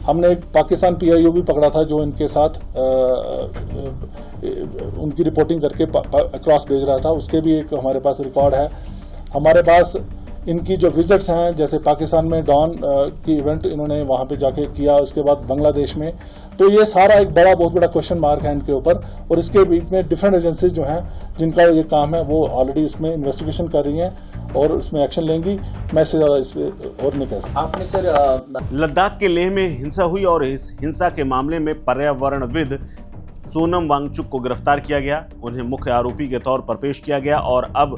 हमने एक पाकिस्तान PIO भी पकड़ा था जो इनके साथ उनकी रिपोर्टिंग करके अक्रॉस भेज रहा था, उसके भी एक हमारे पास रिकॉर्ड है। हमारे पास इनकी जो विजिट्स हैं, जैसे पाकिस्तान में डॉन की इवेंट इन्होंने वहां पे जाके किया, उसके बाद बांग्लादेश में, तो ये सारा एक बहुत बड़ा क्वेश्चन मार्क है इनके ऊपर। और इसके बीच में डिफरेंट एजेंसीज जो हैं जिनका ये काम है वो ऑलरेडी इसमें इन्वेस्टिगेशन कर रही हैं और इसमें एक्शन लेंगी। मैं इससे ज़्यादा इस पर और नहीं कह सकता। आपने सर लद्दाख के लेह में हिंसा हुई और इस हिंसा के मामले में पर्यावरणविद सोनम वांगचुक को गिरफ्तार किया गया। उन्हें मुख्य आरोपी के तौर पर पेश किया गया और अब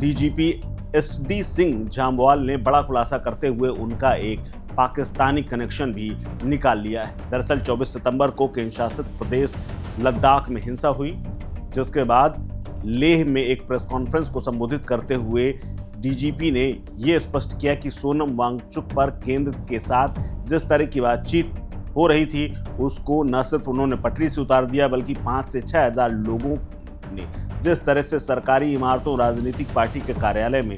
DGP SD सिंह जामवाल ने बड़ा खुलासा करते हुए उनका एक पाकिस्तानी कनेक्शन भी निकाल लिया है। दरअसल 24 सितंबर को केंद्र शासित प्रदेश लद्दाख में हिंसा हुई, जिसके बाद लेह में एक प्रेस कॉन्फ्रेंस को संबोधित करते हुए DGP ने यह स्पष्ट किया कि सोनम वांगचुक पर केंद्र के साथ जिस तरह की बातचीत हो रही थी उसको न सिर्फ उन्होंने पटरी से उतार दिया, बल्कि 5 से 6 हज़ार लोगों ने जिस तरह से सरकारी इमारतों, राजनीतिक पार्टी के कार्यालय में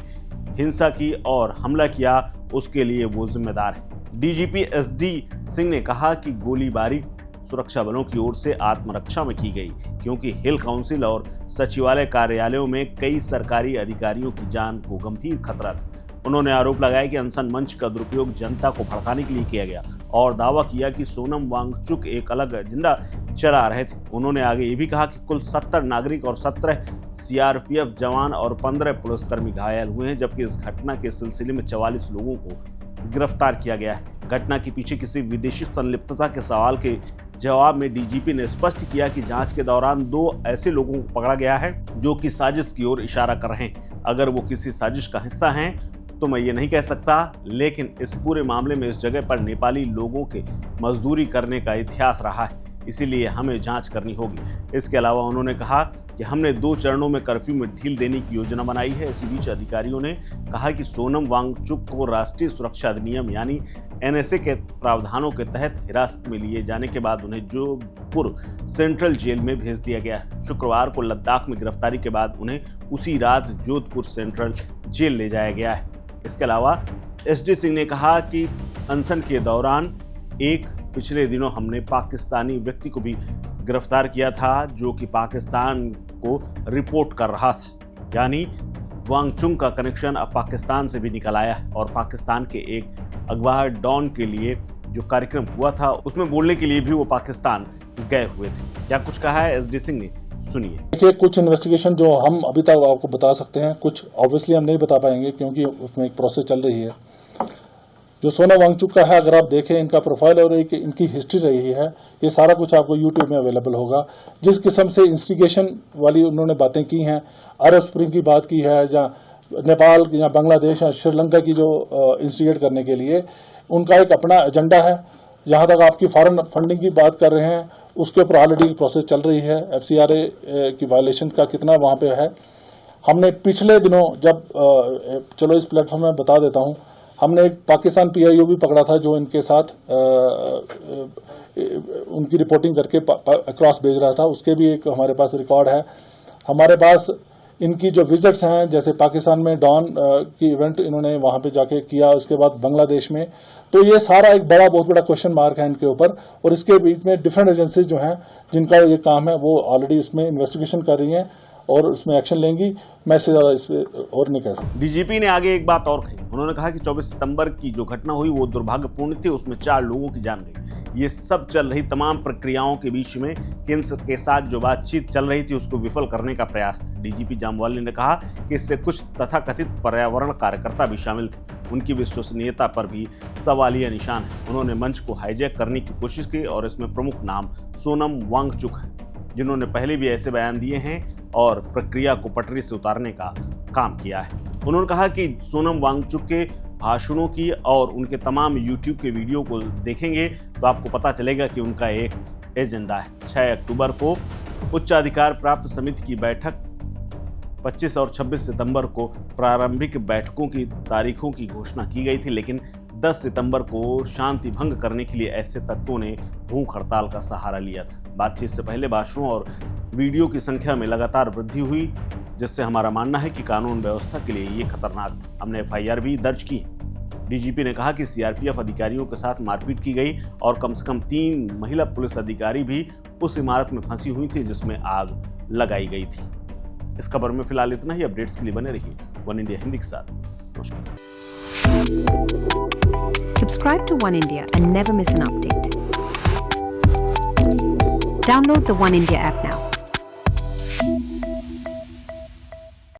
हिंसा की और हमला किया, उसके लिए वो जिम्मेदार है। DGP SD सिंह ने कहा कि गोलीबारी सुरक्षा बलों की ओर से आत्मरक्षा में की गई, क्योंकि हिल काउंसिल और सचिवालय कार्यालयों में कई सरकारी अधिकारियों की जान को गंभीर खतरा था। उन्होंने आरोप लगाया कि अनशन मंच का दुरुपयोग जनता को भड़काने के लिए किया गया और दावा किया कि सोनम वांगचुक एक अलग एजेंडा चला रहे थे। उन्होंने आगे ये भी कहा कि कुल 70 नागरिक और 17 CRPF जवान और 15 पुलिसकर्मी घायल हुए हैं, जबकि इस घटना के सिलसिले में 44 लोगों को गिरफ्तार किया गया है। घटना के पीछे किसी विदेशी संलिप्तता के सवाल के जवाब में DGP ने स्पष्ट किया कि जांच के दौरान 2 ऐसे लोगों को पकड़ा गया है जो कि साजिश की ओर इशारा कर रहे हैं। अगर वो किसी साजिश का हिस्सा हैं तो मैं ये नहीं कह सकता, लेकिन इस पूरे मामले में इस जगह पर नेपाली लोगों के मजदूरी करने का इतिहास रहा है, इसीलिए हमें जांच करनी होगी। इसके अलावा उन्होंने कहा कि हमने 2 चरणों में कर्फ्यू में ढील देने की योजना बनाई है। इसी बीच अधिकारियों ने कहा कि सोनम वांगचुक को राष्ट्रीय सुरक्षा अधिनियम यानी NSA के प्रावधानों के तहत हिरासत में लिए जाने के बाद उन्हें जोधपुर सेंट्रल जेल में भेज दिया गया है। शुक्रवार को लद्दाख में गिरफ्तारी के बाद उन्हें उसी रात जोधपुर सेंट्रल जेल ले जाया गया है। इसके अलावा SD सिंह ने कहा कि अनशन के दौरान पिछले दिनों हमने पाकिस्तानी व्यक्ति को भी गिरफ्तार किया था जो कि पाकिस्तान को रिपोर्ट कर रहा था, यानी वांगचुक का कनेक्शन अब पाकिस्तान से भी निकल आया है और पाकिस्तान के एक अखबार डॉन के लिए जो कार्यक्रम हुआ था उसमें बोलने के लिए भी वो पाकिस्तान गए हुए थे। क्या कुछ कहा है SD सिंह ने, सुनिए। देखिए, कुछ इन्वेस्टिगेशन जो हम अभी तक आपको बता सकते हैं, कुछ ऑब्वियसली हम नहीं बता पाएंगे क्योंकि उसमें एक प्रोसेस चल रही है। जो सोनम वांगचुक का है, अगर आप देखें इनका प्रोफाइल और एक इनकी हिस्ट्री रही है, ये सारा कुछ आपको YouTube में अवेलेबल होगा। जिस किस्म से इंस्टिगेशन वाली उन्होंने बातें की हैं, अरब स्प्रिंग की बात की है, या नेपाल या बांग्लादेश या श्रीलंका की जो इंस्टिगेट करने के लिए उनका एक अपना एजेंडा है। जहां तक आपकी फॉरेन फंडिंग की बात कर रहे हैं, उसके ऊपर ऑलरेडी प्रोसेस चल रही है। FCRA की वायलेशन का कितना वहां पे है। हमने पिछले दिनों जब चलो इस प्लेटफॉर्म में बता देता हूं, हमने एक पाकिस्तान PIO भी पकड़ा था जो इनके साथ उनकी रिपोर्टिंग करके अक्रॉस भेज रहा था, उसके भी एक हमारे पास रिकॉर्ड है। हमारे पास इनकी जो विजिट्स हैं, जैसे पाकिस्तान में डॉन की इवेंट इन्होंने वहां पे जाके किया, उसके बाद बांग्लादेश में, तो ये सारा एक बहुत बड़ा क्वेश्चन मार्क है इनके ऊपर। और इसके बीच में डिफरेंट एजेंसीज जो हैं जिनका ये काम है वो ऑलरेडी इसमें इन्वेस्टिगेशन कर रही हैं और उसमें एक्शन लेंगी। मैं इससे ज़्यादा इस पर और नहीं कह सकता। DGP ने आगे एक बात और कही। उन्होंने कहा कि 24 सितंबर की जो घटना हुई वो दुर्भाग्यपूर्ण थी, उसमें 4 लोगों की जान गई। ये सब चल रही तमाम प्रक्रियाओं के बीच में केंद्र के साथ जो बातचीत चल रही थी उसको विफल करने का प्रयास था। DGP जामवाल ने कहा कि इससे कुछ तथाकथित पर्यावरण कार्यकर्ता भी शामिल थे, उनकी विश्वसनीयता पर भी सवालिया निशान है। उन्होंने मंच को हाईजैक करने की कोशिश की और इसमें प्रमुख नाम सोनम वांगचुक है, जिन्होंने पहले भी ऐसे बयान दिए हैं और प्रक्रिया को पटरी से उतारने का काम किया है। उन्होंने कहा कि सोनम वांगचुक के भाषणों की और उनके तमाम YouTube के वीडियो को देखेंगे तो आपको पता चलेगा कि उनका एक एजेंडा है। 6 अक्टूबर को उच्चाधिकार प्राप्त समिति की बैठक, 25 और 26 सितंबर को प्रारंभिक बैठकों की तारीखों की घोषणा की गई थी, लेकिन 10 सितंबर को शांति भंग करने के लिए ऐसे तत्वों ने भूख हड़ताल का सहारा लिया था। बातचीत से पहले भाषणों और वीडियो की संख्या में लगातार वृद्धि हुई, जिससे हमारा मानना है कि कानून व्यवस्था के लिए ये खतरनाक था। हमने FIR भी दर्ज की है। डीजीपी ने कहा कि सीआरपीएफ अधिकारियों के साथ मारपीट की गई और कम से कम 3 महिला पुलिस अधिकारी भी उस इमारत में फंसी हुई थी जिसमें आग लगाई गई थी। इस खबर में फिलहाल इतना ही। अपडेट्स के लिए बने रहिए वन इंडिया हिंदी के साथ। नमस्कार। Subscribe to One India and never miss an update. Download the One India app now.